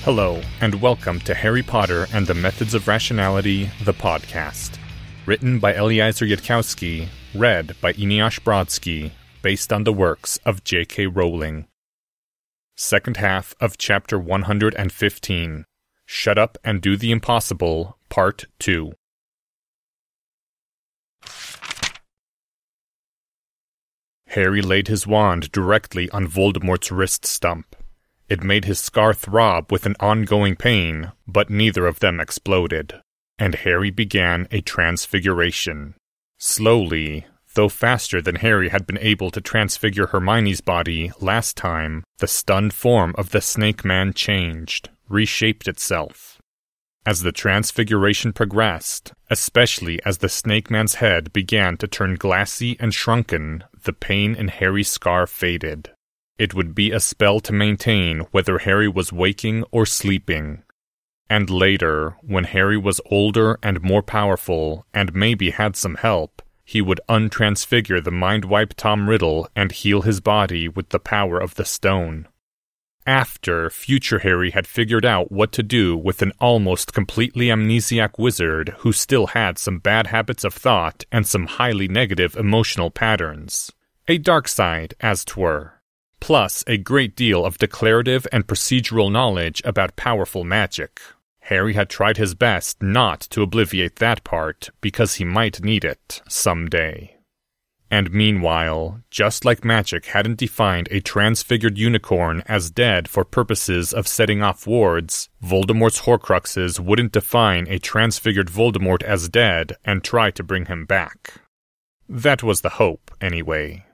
Hello, and welcome to Harry Potter and the Methods of Rationality, the podcast. Written by Eliezer Yudkowsky, read by Eneasz Brodsky, based on the works of J.K. Rowling. Second half of Chapter 115, Shut Up and Do the Impossible, Part 2. Harry laid his wand directly on Voldemort's wrist stump. It made his scar throb with an ongoing pain, but neither of them exploded, and Harry began a transfiguration. Slowly, though faster than Harry had been able to transfigure Hermione's body last time, the stunned form of the Snake Man changed, reshaped itself. As the transfiguration progressed, especially as the Snake Man's head began to turn glassy and shrunken, the pain in Harry's scar faded. It would be a spell to maintain whether Harry was waking or sleeping. And later, when Harry was older and more powerful, and maybe had some help, he would untransfigure the mind-wipe Tom Riddle and heal his body with the power of the stone. After future Harry had figured out what to do with an almost completely amnesiac wizard who still had some bad habits of thought and some highly negative emotional patterns. A dark side, as 'twere. Plus a great deal of declarative and procedural knowledge about powerful magic. Harry had tried his best not to obliviate that part, because he might need it someday. And meanwhile, just like magic hadn't defined a transfigured unicorn as dead for purposes of setting off wards, Voldemort's Horcruxes wouldn't define a transfigured Voldemort as dead and try to bring him back. That was the hope, anyway.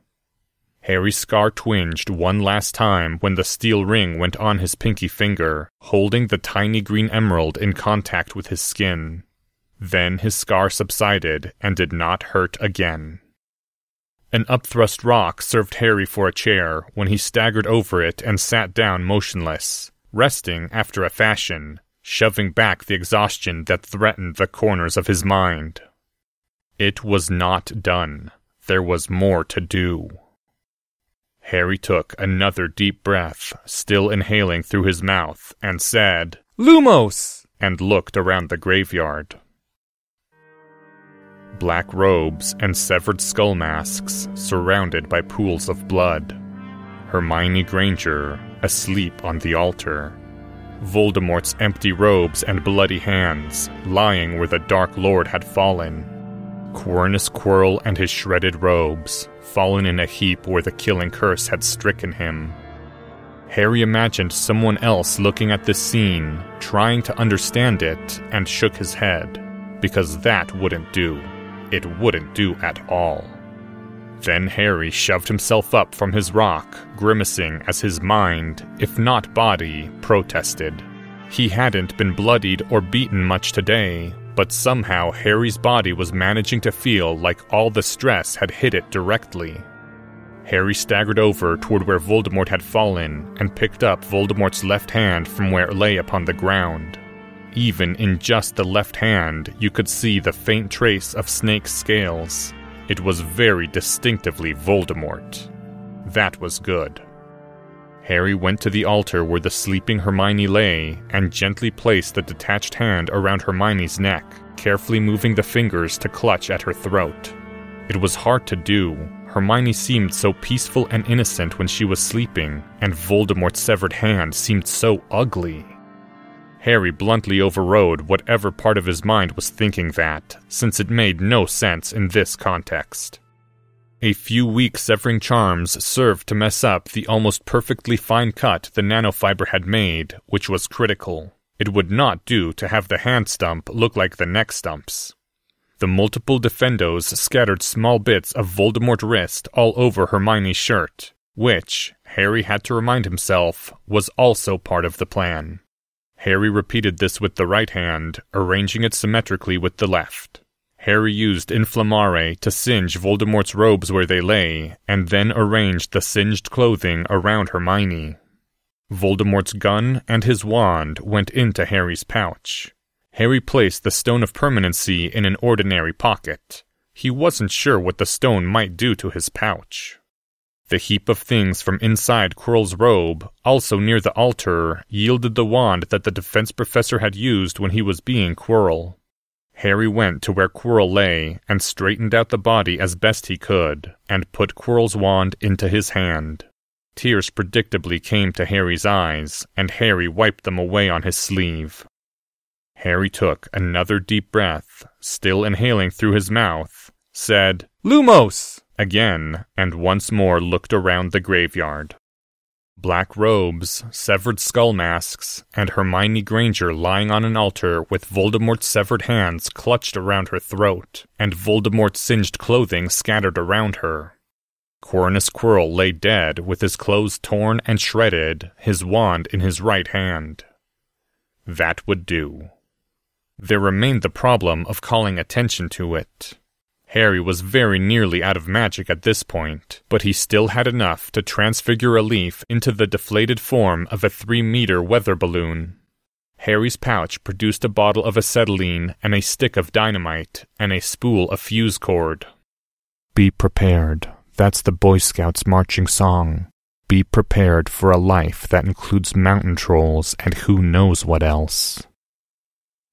Harry's scar twinged one last time when the steel ring went on his pinky finger, holding the tiny green emerald in contact with his skin. Then his scar subsided and did not hurt again. An upthrust rock served Harry for a chair when he staggered over it and sat down motionless, resting after a fashion, shoving back the exhaustion that threatened the corners of his mind. It was not done. There was more to do. Harry took another deep breath, still inhaling through his mouth, and said, "Lumos!" and looked around the graveyard. Black robes and severed skull masks surrounded by pools of blood. Hermione Granger, asleep on the altar. Voldemort's empty robes and bloody hands, lying where the Dark Lord had fallen. Quirinus Quirrell and his shredded robes, fallen in a heap where the killing curse had stricken him. Harry imagined someone else looking at this scene, trying to understand it, and shook his head, because that wouldn't do. It wouldn't do at all. Then Harry shoved himself up from his rock, grimacing as his mind, if not body, protested. He hadn't been bloodied or beaten much today, but somehow Harry's body was managing to feel like all the stress had hit it directly. Harry staggered over toward where Voldemort had fallen and picked up Voldemort's left hand from where it lay upon the ground. Even in just the left hand, you could see the faint trace of Snake's scales. It was very distinctively Voldemort. That was good. Harry went to the altar where the sleeping Hermione lay and gently placed the detached hand around Hermione's neck, carefully moving the fingers to clutch at her throat. It was hard to do. Hermione seemed so peaceful and innocent when she was sleeping, and Voldemort's severed hand seemed so ugly. Harry bluntly overrode whatever part of his mind was thinking that, since it made no sense in this context. A few weak severing charms served to mess up the almost perfectly fine cut the nanofiber had made, which was critical. It would not do to have the hand stump look like the neck stumps. The multiple defendos scattered small bits of Voldemort wrist all over Hermione's shirt, which, Harry had to remind himself, was also part of the plan. Harry repeated this with the right hand, arranging it symmetrically with the left. Harry used Inflammare to singe Voldemort's robes where they lay, and then arranged the singed clothing around Hermione. Voldemort's gun and his wand went into Harry's pouch. Harry placed the Stone of Permanency in an ordinary pocket. He wasn't sure what the stone might do to his pouch. The heap of things from inside Quirrell's robe, also near the altar, yielded the wand that the defense professor had used when he was being Quirrell. Harry went to where Quirrell lay and straightened out the body as best he could, and put Quirrell's wand into his hand. Tears predictably came to Harry's eyes, and Harry wiped them away on his sleeve. Harry took another deep breath, still inhaling through his mouth, said, "Lumos!" again, and once more looked around the graveyard. Black robes, severed skull masks, and Hermione Granger lying on an altar with Voldemort's severed hands clutched around her throat, and Voldemort's singed clothing scattered around her. Cornus Quirrell lay dead with his clothes torn and shredded, his wand in his right hand. That would do. There remained the problem of calling attention to it. Harry was very nearly out of magic at this point, but he still had enough to transfigure a leaf into the deflated form of a 3-meter weather balloon. Harry's pouch produced a bottle of acetylene and a stick of dynamite and a spool of fuse cord. "Be prepared. That's the Boy Scouts' marching song. Be prepared for a life that includes mountain trolls and who knows what else."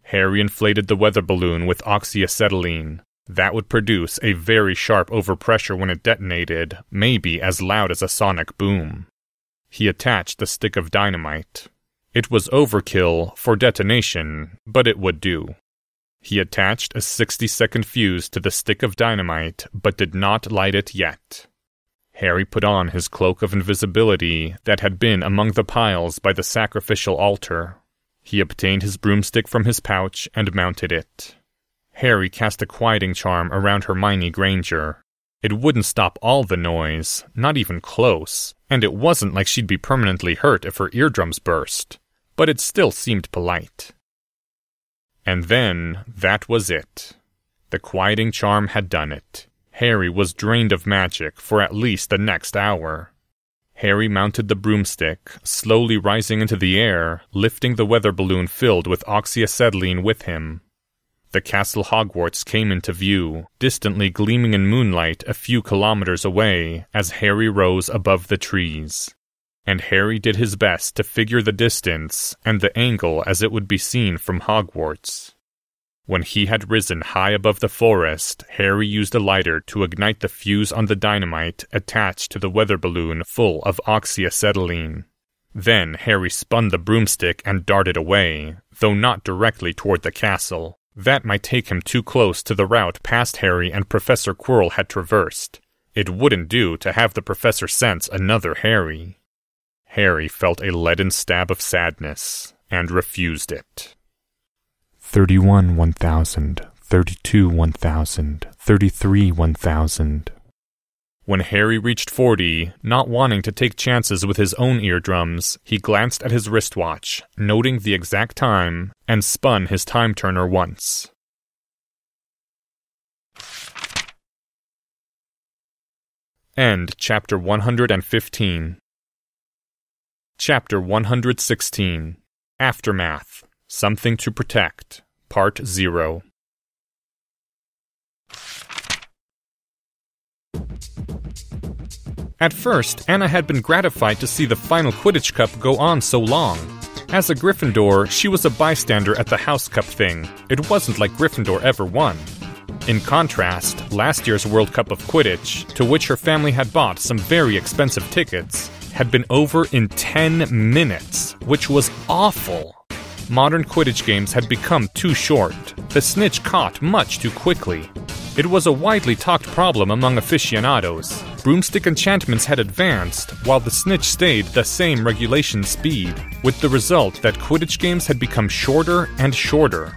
Harry inflated the weather balloon with oxyacetylene. That would produce a very sharp overpressure when it detonated, maybe as loud as a sonic boom. He attached the stick of dynamite. It was overkill for detonation, but it would do. He attached a 60-second fuse to the stick of dynamite, but did not light it yet. Harry put on his cloak of invisibility that had been among the piles by the sacrificial altar. He obtained his broomstick from his pouch and mounted it. Harry cast a quieting charm around Hermione Granger. It wouldn't stop all the noise, not even close, and it wasn't like she'd be permanently hurt if her eardrums burst, but it still seemed polite. And then, that was it. The quieting charm had done it. Harry was drained of magic for at least the next hour. Harry mounted the broomstick, slowly rising into the air, lifting the weather balloon filled with oxyacetylene with him. The Castle Hogwarts came into view, distantly gleaming in moonlight a few kilometers away as Harry rose above the trees. And Harry did his best to figure the distance and the angle as it would be seen from Hogwarts. When he had risen high above the forest, Harry used a lighter to ignite the fuse on the dynamite attached to the weather balloon full of oxyacetylene. Then Harry spun the broomstick and darted away, though not directly toward the castle. That might take him too close to the route past Harry and Professor Quirrell had traversed. It wouldn't do to have the professor sense another Harry. Harry felt a leaden stab of sadness, and refused it. 31 1000, 32 1000, 33 1000. When Harry reached 40, not wanting to take chances with his own eardrums, he glanced at his wristwatch, noting the exact time, and spun his time turner once. End Chapter 115. Chapter 116. Aftermath. Something to Protect. Part 0. At first, Anna had been gratified to see the final Quidditch Cup go on so long. As a Gryffindor, she was a bystander at the House Cup thing. It wasn't like Gryffindor ever won. In contrast, last year's World Cup of Quidditch, to which her family had bought some very expensive tickets, had been over in 10 minutes, which was awful. Modern Quidditch games had become too short. The snitch caught much too quickly. It was a widely talked problem among aficionados. Broomstick enchantments had advanced, while the snitch stayed the same regulation speed, with the result that Quidditch games had become shorter and shorter.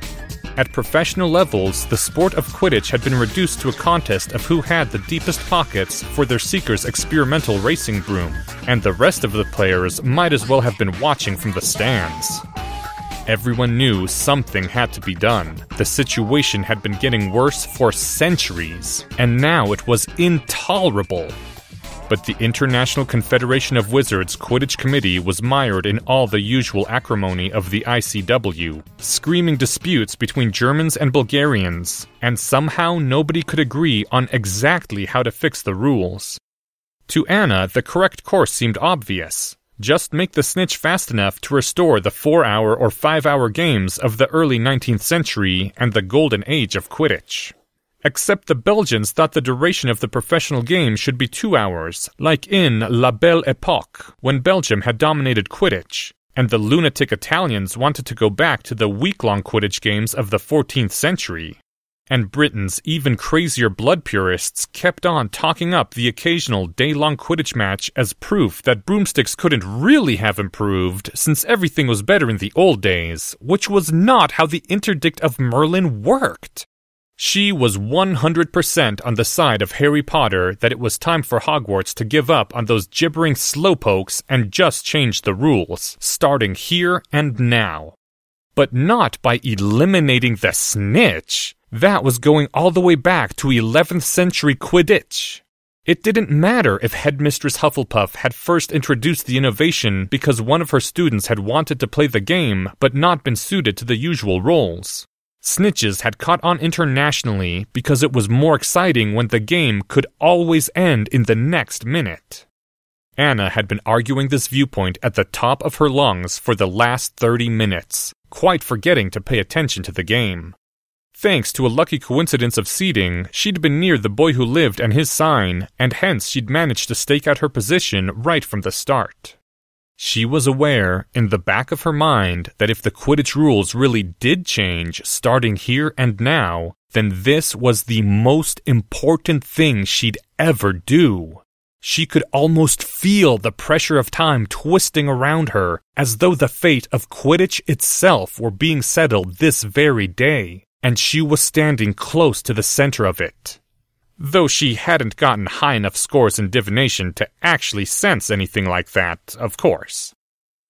At professional levels, the sport of Quidditch had been reduced to a contest of who had the deepest pockets for their seeker's experimental racing broom, and the rest of the players might as well have been watching from the stands. Everyone knew something had to be done. The situation had been getting worse for centuries, and now it was intolerable. But the International Confederation of Wizards Quidditch Committee was mired in all the usual acrimony of the ICW, screaming disputes between Germans and Bulgarians, and somehow nobody could agree on exactly how to fix the rules. To Anna, the correct course seemed obvious. Just make the snitch fast enough to restore the 4-hour or 5-hour games of the early 19th century and the golden age of Quidditch. Except the Belgians thought the duration of the professional game should be 2 hours, like in La Belle Époque, when Belgium had dominated Quidditch, and the lunatic Italians wanted to go back to the week-long Quidditch games of the 14th century. And Britain's even crazier blood purists kept on talking up the occasional day-long Quidditch match as proof that broomsticks couldn't really have improved since everything was better in the old days, which was not how the interdict of Merlin worked. She was 100% on the side of Harry Potter that it was time for Hogwarts to give up on those gibbering slowpokes and just change the rules, starting here and now. But not by eliminating the snitch. That was going all the way back to 11th century Quidditch. It didn't matter if Headmistress Hufflepuff had first introduced the innovation because one of her students had wanted to play the game but not been suited to the usual roles. Snitches had caught on internationally because it was more exciting when the game could always end in the next minute. Anna had been arguing this viewpoint at the top of her lungs for the last 30 minutes, quite forgetting to pay attention to the game. Thanks to a lucky coincidence of seating, she'd been near the boy who lived and his sign, and hence she'd managed to stake out her position right from the start. She was aware, in the back of her mind, that if the Quidditch rules really did change starting here and now, then this was the most important thing she'd ever do. She could almost feel the pressure of time twisting around her, as though the fate of Quidditch itself were being settled this very day, and she was standing close to the center of it. Though she hadn't gotten high enough scores in divination to actually sense anything like that, of course.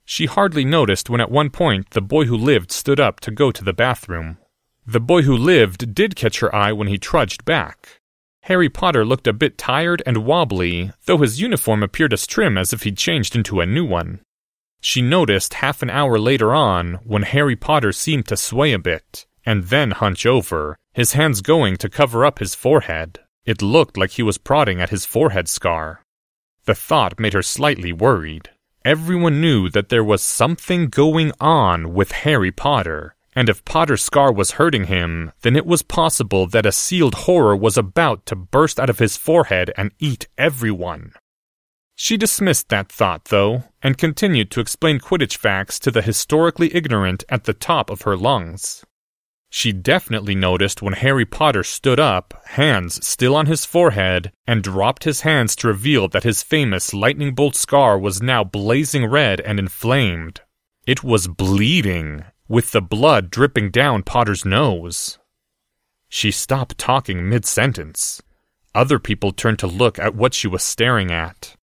She hardly noticed when at one point the boy who lived stood up to go to the bathroom. The boy who lived did catch her eye when he trudged back. Harry Potter looked a bit tired and wobbly, though his uniform appeared as trim as if he'd changed into a new one. She noticed half an hour later on when Harry Potter seemed to sway a bit, and then hunch over, his hands going to cover up his forehead. It looked like he was prodding at his forehead scar. The thought made her slightly worried. Everyone knew that there was something going on with Harry Potter, and if Potter's scar was hurting him, then it was possible that a sealed horror was about to burst out of his forehead and eat everyone. She dismissed that thought, though, and continued to explain Quidditch facts to the historically ignorant at the top of her lungs. She definitely noticed when Harry Potter stood up, hands still on his forehead, and dropped his hands to reveal that his famous lightning bolt scar was now blazing red and inflamed. It was bleeding, with the blood dripping down Potter's nose. She stopped talking mid-sentence. Other people turned to look at what she was staring at.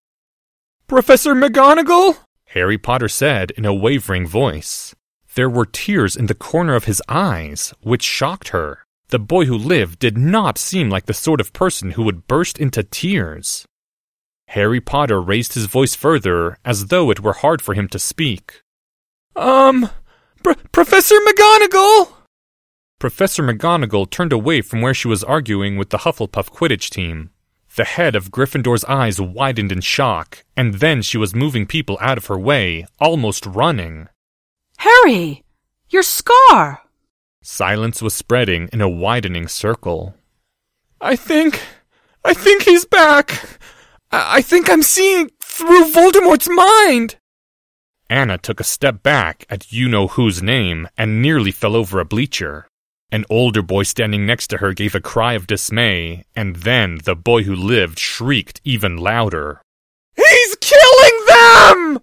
"Professor McGonagall?" Harry Potter said in a wavering voice. There were tears in the corner of his eyes, which shocked her. The boy who lived did not seem like the sort of person who would burst into tears. Harry Potter raised his voice further, as though it were hard for him to speak. Professor McGonagall!" Professor McGonagall turned away from where she was arguing with the Hufflepuff Quidditch team. The head of Gryffindor's eyes widened in shock, and then she was moving people out of her way, almost running. "Harry! Your scar!" Silence was spreading in a widening circle. I think he's back. I think I'm seeing through Voldemort's mind." Anna took a step back at you-know-whose name and nearly fell over a bleacher. An older boy standing next to her gave a cry of dismay, and then the boy who lived shrieked even louder. "He's killing them!"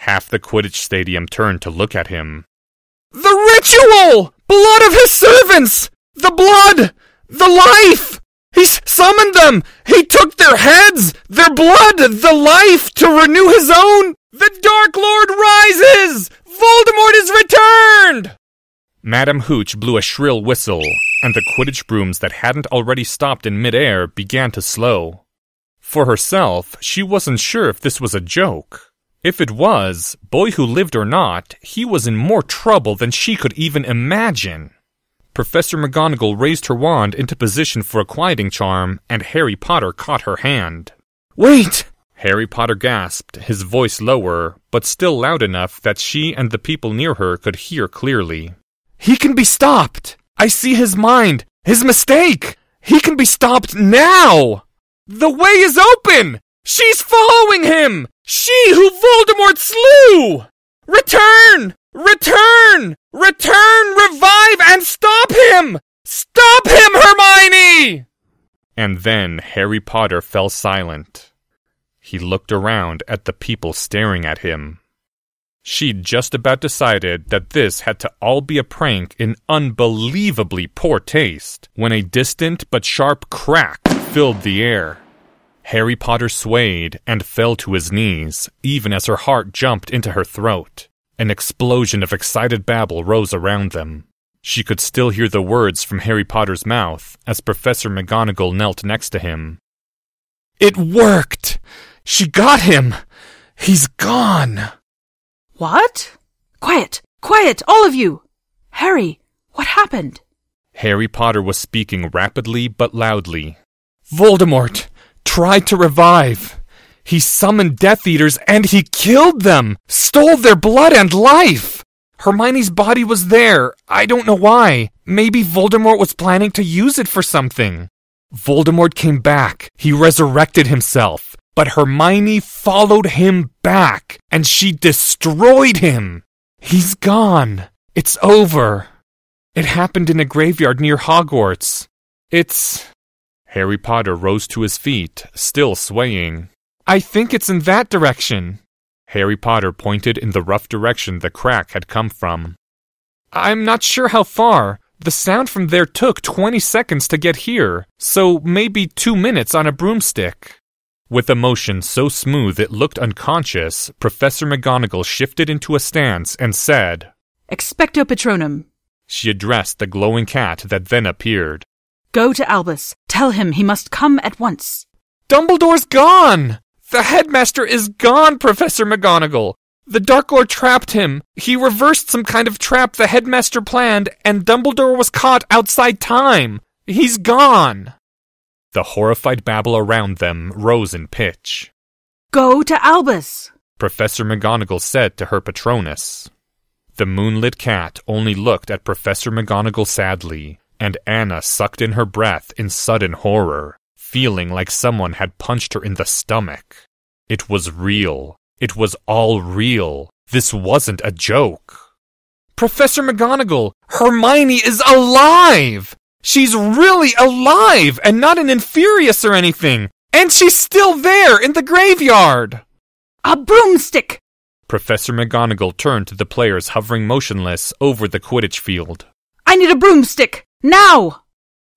Half the Quidditch stadium turned to look at him. "The ritual! Blood of his servants! The blood! The life! He's summoned them! He took their heads, their blood, the life to renew his own! The Dark Lord rises! Voldemort is returned!" Madame Hooch blew a shrill whistle, and the Quidditch brooms that hadn't already stopped in midair began to slow. For herself, she wasn't sure if this was a joke. If it was, boy who lived or not, he was in more trouble than she could even imagine. Professor McGonagall raised her wand into position for a quieting charm, and Harry Potter caught her hand. Wait! Harry Potter gasped, his voice lower, but still loud enough that she and the people near her could hear clearly. He can be stopped! I see his mind! His mistake! He can be stopped now! The way is open! She's following him! She who Voldemort slew! Return! Return! Return! Revive and stop him! Stop him, Hermione! And then Harry Potter fell silent. He looked around at the people staring at him. She'd just about decided that this had to all be a prank in unbelievably poor taste when a distant but sharp crack filled the air. Harry Potter swayed and fell to his knees, even as her heart jumped into her throat. An explosion of excited babble rose around them. She could still hear the words from Harry Potter's mouth as Professor McGonagall knelt next to him. It worked! She got him! He's gone! What? Quiet! Quiet, all of you! Harry, what happened? Harry Potter was speaking rapidly but loudly. Voldemort tried to revive. He summoned Death Eaters and he killed them! Stole their blood and life! Hermione's body was there. I don't know why. Maybe Voldemort was planning to use it for something. Voldemort came back. He resurrected himself. But Hermione followed him back, and she destroyed him. He's gone. It's over. It happened in a graveyard near Hogwarts. Harry Potter rose to his feet, still swaying. I think it's in that direction. Harry Potter pointed in the rough direction the crack had come from. I'm not sure how far. The sound from there took 20 seconds to get here, so maybe 2 minutes on a broomstick. With a motion so smooth it looked unconscious, Professor McGonagall shifted into a stance and said, Expecto Patronum. She addressed the glowing cat that then appeared. Go to Albus. Tell him he must come at once. Dumbledore's gone! The headmaster is gone, Professor McGonagall! The Dark Lord trapped him. He reversed some kind of trap the headmaster planned, and Dumbledore was caught outside time. He's gone! The horrified babble around them rose in pitch. Go to Albus, Professor McGonagall said to her Patronus. The moonlit cat only looked at Professor McGonagall sadly, and Anna sucked in her breath in sudden horror, feeling like someone had punched her in the stomach. It was real. It was all real. This wasn't a joke. Professor McGonagall, Hermione is alive! She's really alive and not an Inferius or anything. And she's still there in the graveyard. A broomstick! Professor McGonagall turned to the players hovering motionless over the Quidditch field. I need a broomstick! Now!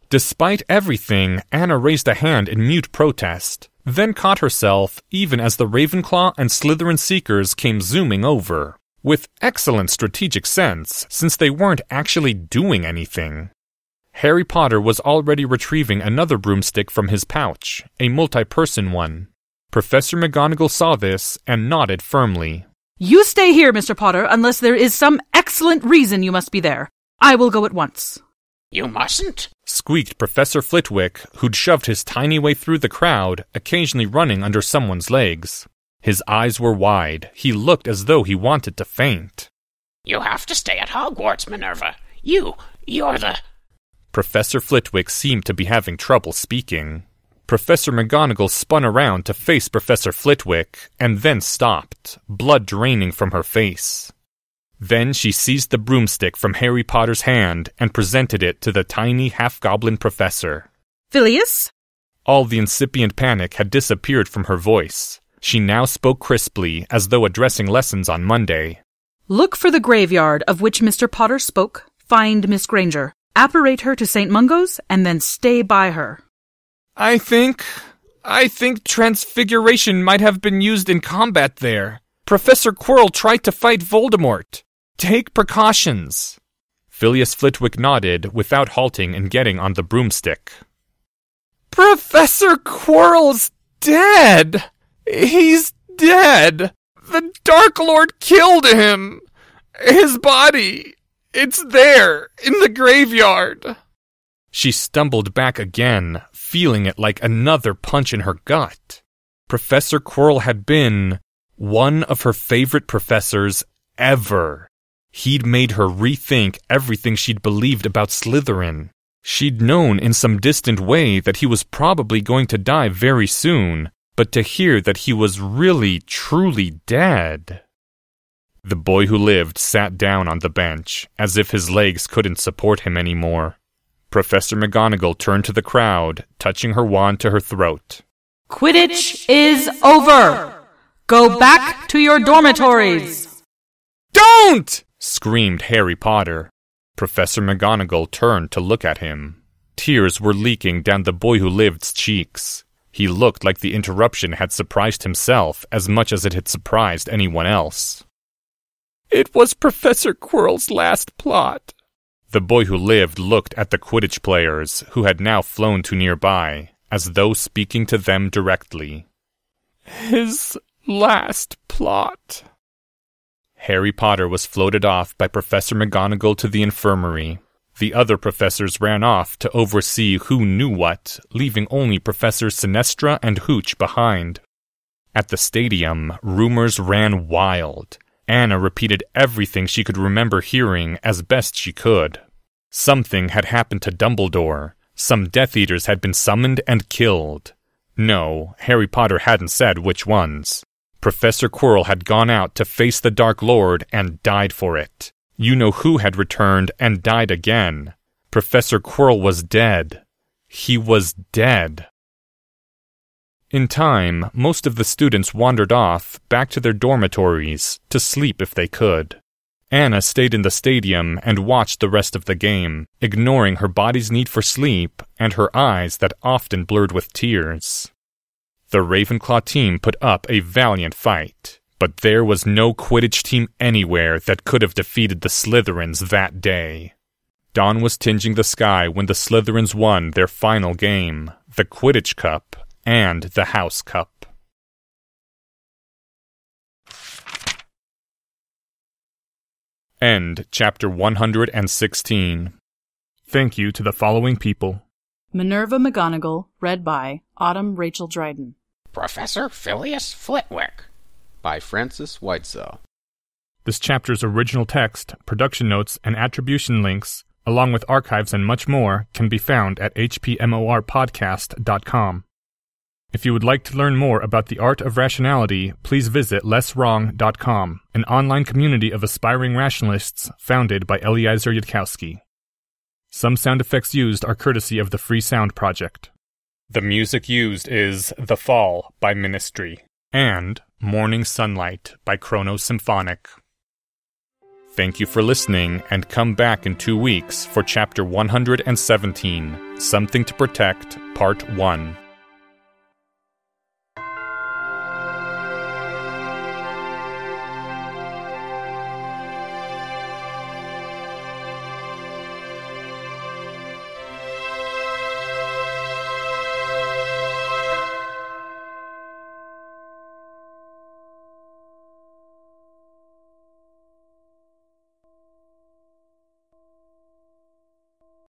Despite everything, Anna raised a hand in mute protest, then caught herself even as the Ravenclaw and Slytherin Seekers came zooming over, with excellent strategic sense since they weren't actually doing anything. Harry Potter was already retrieving another broomstick from his pouch, a multi-person one. Professor McGonagall saw this and nodded firmly. You stay here, Mr. Potter, unless there is some excellent reason you must be there. I will go at once. You mustn't, squeaked Professor Flitwick, who'd shoved his tiny way through the crowd, occasionally running under someone's legs. His eyes were wide. He looked as though he wanted to faint. You have to stay at Hogwarts, Minerva. You're the... Professor Flitwick seemed to be having trouble speaking. Professor McGonagall spun around to face Professor Flitwick, and then stopped, blood draining from her face. Then she seized the broomstick from Harry Potter's hand and presented it to the tiny half-goblin professor. Filius? All the incipient panic had disappeared from her voice. She now spoke crisply, as though addressing lessons on Monday. Look for the graveyard of which Mr. Potter spoke. Find Miss Granger. Apparate her to St. Mungo's, and then stay by her. I think transfiguration might have been used in combat there. Professor Quirrell tried to fight Voldemort. Take precautions. Filius Flitwick nodded without halting and getting on the broomstick. Professor Quirrell's dead! He's dead! The Dark Lord killed him! His body... It's there, in the graveyard. She stumbled back again, feeling it like another punch in her gut. Professor Quirrell had been one of her favorite professors ever. He'd made her rethink everything she'd believed about Slytherin. She'd known in some distant way that he was probably going to die very soon, but to hear that he was really, truly dead. The boy who lived sat down on the bench, as if his legs couldn't support him anymore. Professor McGonagall turned to the crowd, touching her wand to her throat. Quidditch is over! Go back to your dormitories! Don't! Screamed Harry Potter. Professor McGonagall turned to look at him. Tears were leaking down the boy who lived's cheeks. He looked like the interruption had surprised himself as much as it had surprised anyone else. It was Professor Quirrell's last plot. The boy who lived looked at the Quidditch players, who had now flown to nearby, as though speaking to them directly. His last plot. Harry Potter was floated off by Professor McGonagall to the infirmary. The other professors ran off to oversee who knew what, leaving only Professors Sinestra and Hooch behind. At the stadium, rumors ran wild. Anna repeated everything she could remember hearing as best she could. Something had happened to Dumbledore. Some Death Eaters had been summoned and killed. No, Harry Potter hadn't said which ones. Professor Quirrell had gone out to face the Dark Lord and died for it. You know who had returned and died again. Professor Quirrell was dead. He was dead. In time, most of the students wandered off, back to their dormitories, to sleep if they could. Anna stayed in the stadium and watched the rest of the game, ignoring her body's need for sleep and her eyes that often blurred with tears. The Ravenclaw team put up a valiant fight, but there was no Quidditch team anywhere that could have defeated the Slytherins that day. Dawn was tinging the sky when the Slytherins won their final game, the Quidditch Cup and the House Cup. End Chapter 116. Thank you to the following people. Minerva McGonagall, read by Autumn Rachel Dryden. Professor Phileas Flitwick. By Francis Whitesell. This chapter's original text, production notes, and attribution links, along with archives and much more, can be found at hpmorpodcast.com. If you would like to learn more about the art of rationality, please visit lesswrong.com, an online community of aspiring rationalists founded by Eliezer Yudkowsky. Some sound effects used are courtesy of the Free Sound Project. The music used is The Fall by Ministry and Morning Sunlight by Chronos Symphonic. Thank you for listening, and come back in 2 weeks for Chapter 117, Something to Protect, Part 1.